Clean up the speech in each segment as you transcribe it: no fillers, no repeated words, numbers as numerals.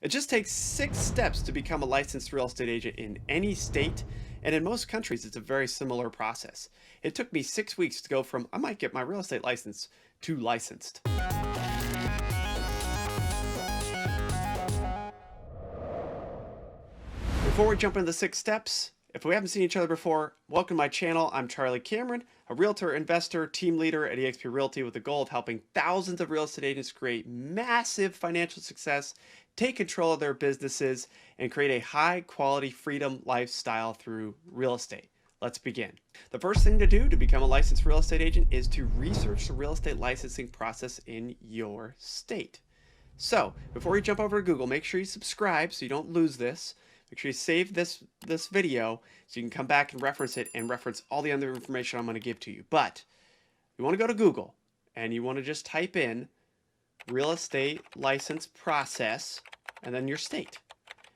It just takes 6 steps to become a licensed real estate agent in any state, and in most countries, it's a very similar process. It took me 6 weeks to go from I might get my real estate license to licensed. Before we jump into the 6 steps, if we haven't seen each other before, welcome to my channel. I'm ｃｈάρχǐ, a realtor, investor, team leader at eXp Realty with the goal of helping thousands of real estate agents create massive financial success, take control of their businesses, and create a high quality freedom lifestyle through real estate. Let's begin. The first thing to do to become a licensed real estate agent is to research the real estate licensing process in your state. So before you jump over to Google, make sure you subscribe so you don't lose this. Make sure you save this video so you can come back and reference it and reference all the other information I'm going to give to you. But you want to go to Google and you want to just type in real estate license process and then your state.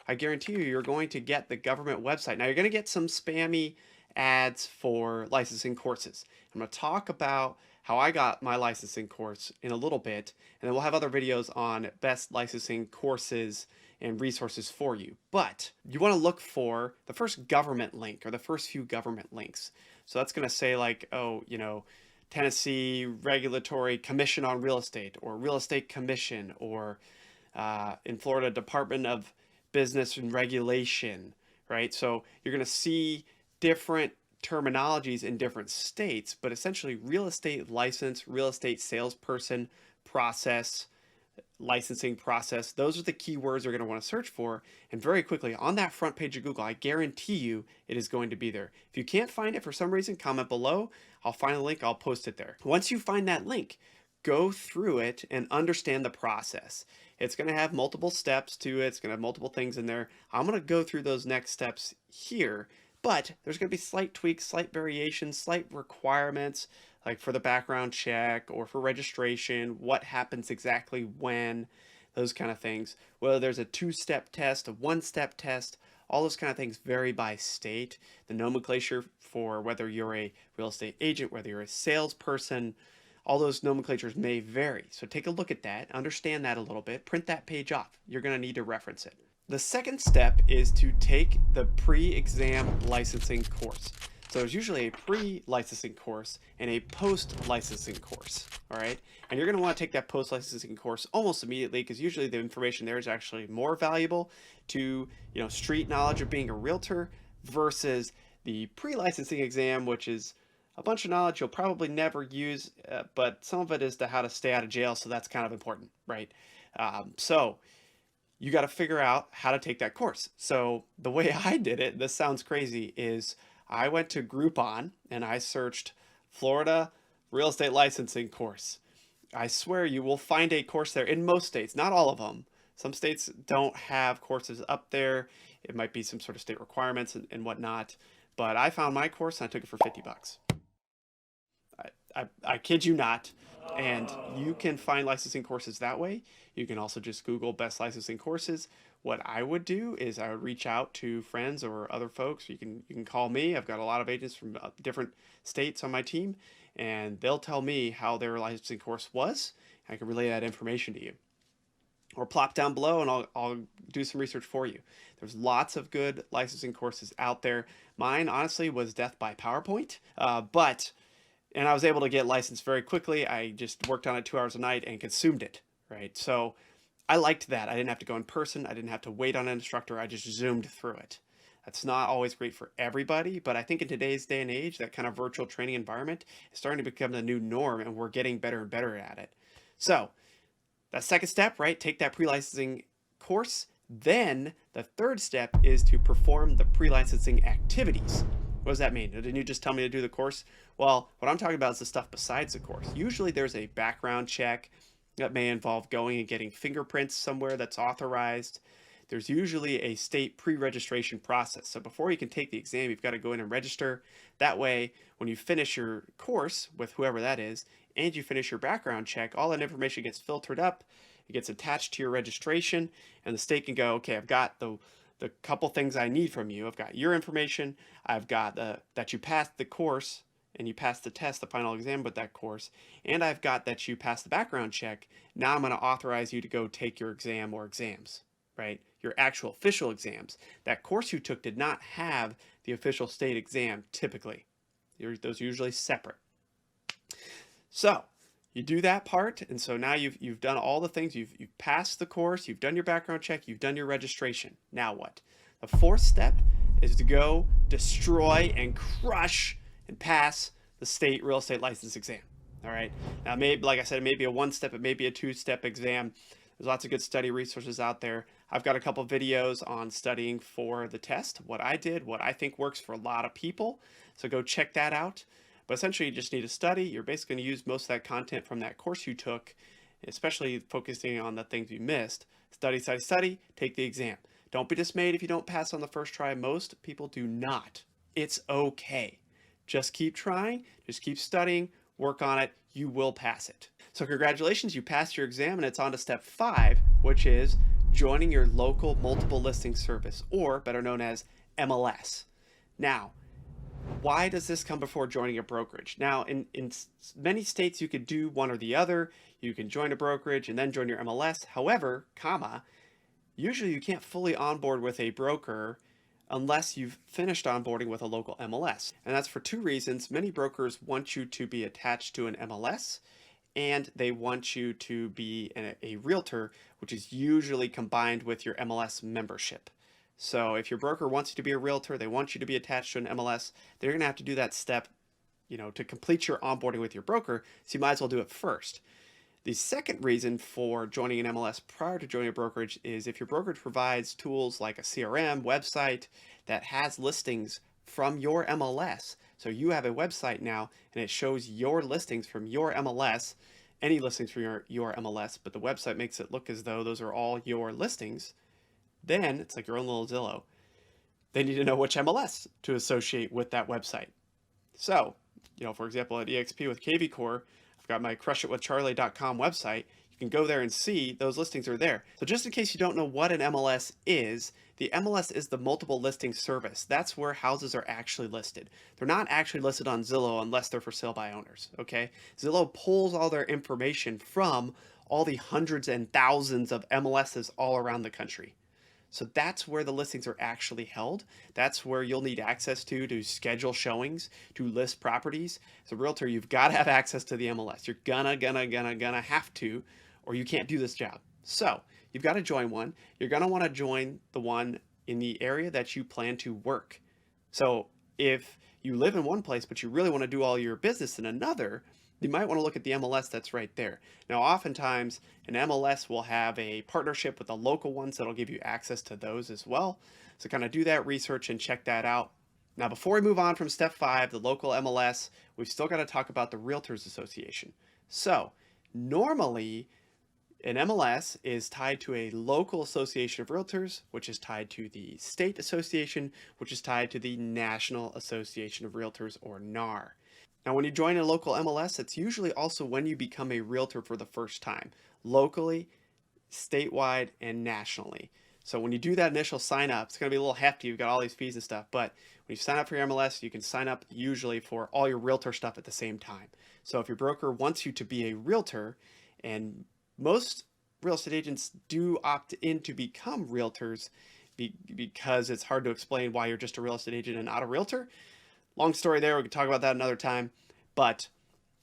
I guarantee you're going to get the government website. Now you're going to get some spammy ads for licensing courses. I'm going to talk about how I got my licensing course in a little bit, and then we'll have other videos on best licensing courses and resources for you. But you want to look for the first government link or the first few government links. So that's going to say like, oh, Tennessee Regulatory Commission on Real Estate, or Real Estate Commission, or in Florida Department of Business and Regulation, right? So you're going to see different terminologies in different states, but essentially real estate license, real estate salesperson process, licensing process, those are the keywords you're going to want to search for. And very quickly on that front page of Google, I guarantee you it is going to be there. If you can't find it for some reason, comment below. I'll find a link, I'll post it there. Once you find that link, go through it and understand the process. It's going to have multiple steps to it. It's going to have multiple things in there. I'm going to go through those next steps here, but there's going to be slight tweaks, slight variations, slight requirements, like for the background check or for registration, what happens exactly when, those kind of things. Whether there's a 2-step test, a 1-step test, all those kind of things vary by state. The nomenclature for whether you're a real estate agent, whether you're a salesperson, all those nomenclatures may vary. So take a look at that, understand that a little bit, print that page off. You're going to need to reference it. The second step is to take the pre-exam licensing course. So there's usually a pre-licensing course and a post-licensing course, all right? And you're going to want to take that post-licensing course almost immediately, because usually the information there is actually more valuable to, street knowledge of being a realtor versus the pre-licensing exam, which is a bunch of knowledge you'll probably never use, but some of it is to how to stay out of jail, so that's kind of important, right? So you got to figure out how to take that course. So the way I did it, this sounds crazy, is I went to Groupon and I searched Florida real estate licensing course. I swear you will find a course there in most states, not all of them. Some states don't have courses up there. It might be some sort of state requirements and whatnot. But I found my course and I took it for $50. I kid you not. And you can find licensing courses that way. You can also just Google best licensing courses. What I would do is I would reach out to friends or other folks. You can call me. I've got a lot of agents from different states on my team, and they'll tell me how their licensing course was. I can relay that information to you. Or plop down below and I'll do some research for you. There's lots of good licensing courses out there. Mine, honestly, was death by PowerPoint, and I was able to get licensed very quickly. I just worked on it 2 hours a night and consumed it, right? So I liked that. I didn't have to go in person. I didn't have to wait on an instructor. I just zoomed through it. That's not always great for everybody, but I think in today's day and age, that kind of virtual training environment is starting to become the new norm, and we're getting better and better at it. So that second step, right? Take that pre-licensing course. Then the third step is to perform the pre-licensing activities. What does that mean? Didn't you just tell me to do the course? Well, what I'm talking about is the stuff besides the course. Usually there's a background check that may involve going and getting fingerprints somewhere that's authorized. There's usually a state pre-registration process. So before you can take the exam, you've got to go in and register. That way, when you finish your course with whoever that is, and you finish your background check, all that information gets filtered up, it gets attached to your registration, and the state can go, okay, I've got the couple things I need from you. I've got your information. I've got that you passed the course and you passed the test, the final exam with that course, and I've got that you passed the background check. Now I'm going to authorize you to go take your exam or exams. right? Your actual official exams. That course you took did not have the official state exam typically. Those are usually separate. So you do that part, and so now you've done all the things. You've passed the course, you've done your background check, you've done your registration. Now what? The fourth step is to go destroy and crush and pass the state real estate license exam. All right. Now, maybe, like I said, it may be a one-step, it may be a two-step exam. There's lots of good study resources out there. I've got a couple videos on studying for the test, what I did, what I think works for a lot of people. So go check that out. But essentially, you just need to study. You're basically going to use most of that content from that course you took, especially focusing on the things you missed. Study, study, study, take the exam. Don't be dismayed if you don't pass on the first try. Most people do not. It's okay. Just keep trying, just keep studying, work on it. You will pass it. So congratulations, you passed your exam, and it's on to step 5, which is joining your local multiple listing service, or better known as MLS. Now, why does this come before joining a brokerage? Now, in many states, you could do one or the other. You can join a brokerage and then join your MLS. However, usually you can't fully onboard with a broker unless you've finished onboarding with a local MLS. And that's for 2 reasons. Many brokers want you to be attached to an MLS, and they want you to be a realtor, which is usually combined with your MLS membership. So if your broker wants you to be a realtor, they want you to be attached to an MLS, they're going to have to do that step, to complete your onboarding with your broker. So you might as well do it first. The second reason for joining an MLS prior to joining a brokerage is if your brokerage provides tools like a CRM website that has listings from your MLS. So you have a website now and it shows your listings from your MLS, any listings from your MLS, but the website makes it look as though those are all your listings. Then it's like your own little Zillow. They need to know which MLS to associate with that website. So, for example, at EXP with ǩķʰʰČʰ, I've got my crushitwithcharlie.com website. You can go there and see those listings are there. So just in case you don't know what an MLS is, the MLS is the multiple listing service. That's where houses are actually listed. They're not actually listed on Zillow unless they're for sale by owners, okay? Zillow pulls all their information from all the hundreds and thousands of MLSs all around the country. So that's where the listings are actually held. That's where you'll need access to schedule showings, to list properties. As a realtor, you've got to have access to the MLS. You're gonna have to, or you can't do this job. So you've got to join one. You're gonna want to join the one in the area that you plan to work. So if you live in one place, but you really want to do all your business in another, you might want to look at the MLS that's right there. Now, oftentimes, an MLS will have a partnership with the local ones that'll give you access to those as well. So kind of do that research and check that out. Now, before we move on from step 5, the local MLS, we've still got to talk about the Realtors Association. So normally, an MLS is tied to a local association of realtors, which is tied to the state association, which is tied to the National Association of Realtors, or NAR. Now, when you join a local MLS, it's usually also when you become a realtor for the first time, locally, statewide, and nationally. So when you do that initial sign up, it's going to be a little hefty. You've got all these fees and stuff, but when you sign up for your MLS, you can sign up usually for all your realtor stuff at the same time. So if your broker wants you to be a realtor, and most real estate agents do opt in to become realtors because it's hard to explain why you're just a real estate agent and not a realtor. Long story there, we can talk about that another time, but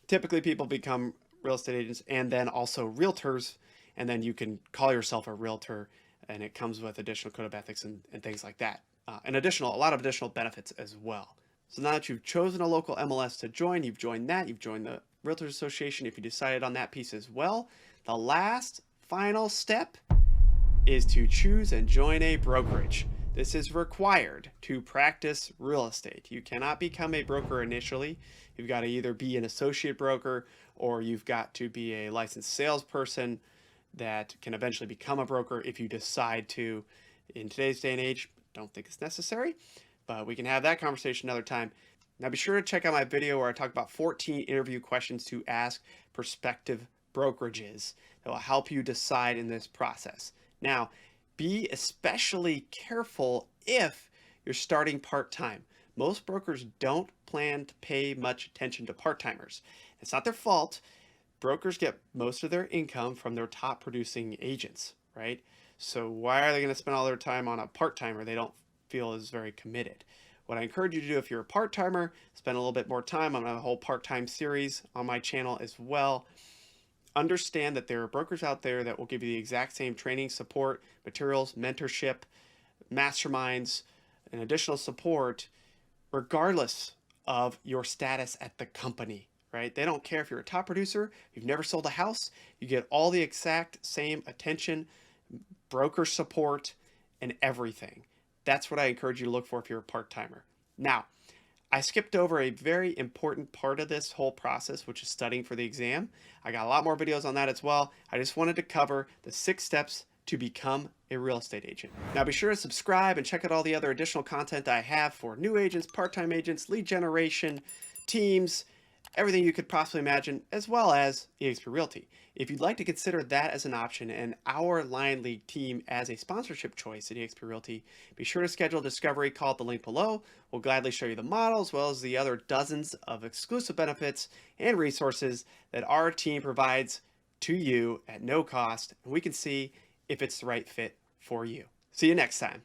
typically people become real estate agents and then also realtors, and then you can call yourself a realtor, and it comes with additional code of ethics and things like that. And a lot of additional benefits as well. So now that you've chosen a local MLS to join, you've joined that, you've joined the Realtors Association if you decided on that piece as well. The last final step is to choose and join a brokerage. This is required to practice real estate. You cannot become a broker initially. You've got to either be an associate broker, or you've got to be a licensed salesperson that can eventually become a broker if you decide to. In today's day and age, don't think it's necessary, but we can have that conversation another time. Now be sure to check out my video where I talk about 14 interview questions to ask prospective brokerages that will help you decide in this process. Now, be especially careful if you're starting part-time. Most brokers don't plan to pay much attention to part-timers. It's not their fault. Brokers get most of their income from their top producing agents, right? So why are they going to spend all their time on a part-timer they don't feel is very committed? What I encourage you to do if you're a part-timer, spend a little bit more time. I'm going to have a whole part-time series on my channel as well. Understand that there are brokers out there that will give you the exact same training, support, materials, mentorship, masterminds, and additional support, regardless of your status at the company, right? They don't care if you're a top producer, you've never sold a house, you get all the exact same attention, broker support, and everything. That's what I encourage you to look for if you're a part-timer. Now, I skipped over a very important part of this whole process, which is studying for the exam. I got a lot more videos on that as well. I just wanted to cover the 6 steps to become a real estate agent. Now be sure to subscribe and check out all the other additional content I have for new agents, part-time agents, lead generation, teams, everything you could possibly imagine, as well as eXp Realty. If you'd like to consider that as an option and our Lion League team as a sponsorship choice at eXp Realty, be sure to schedule a discovery call at the link below. We'll gladly show you the model as well as the other dozens of exclusive benefits and resources that our team provides to you at no cost, and we can see if it's the right fit for you. See you next time.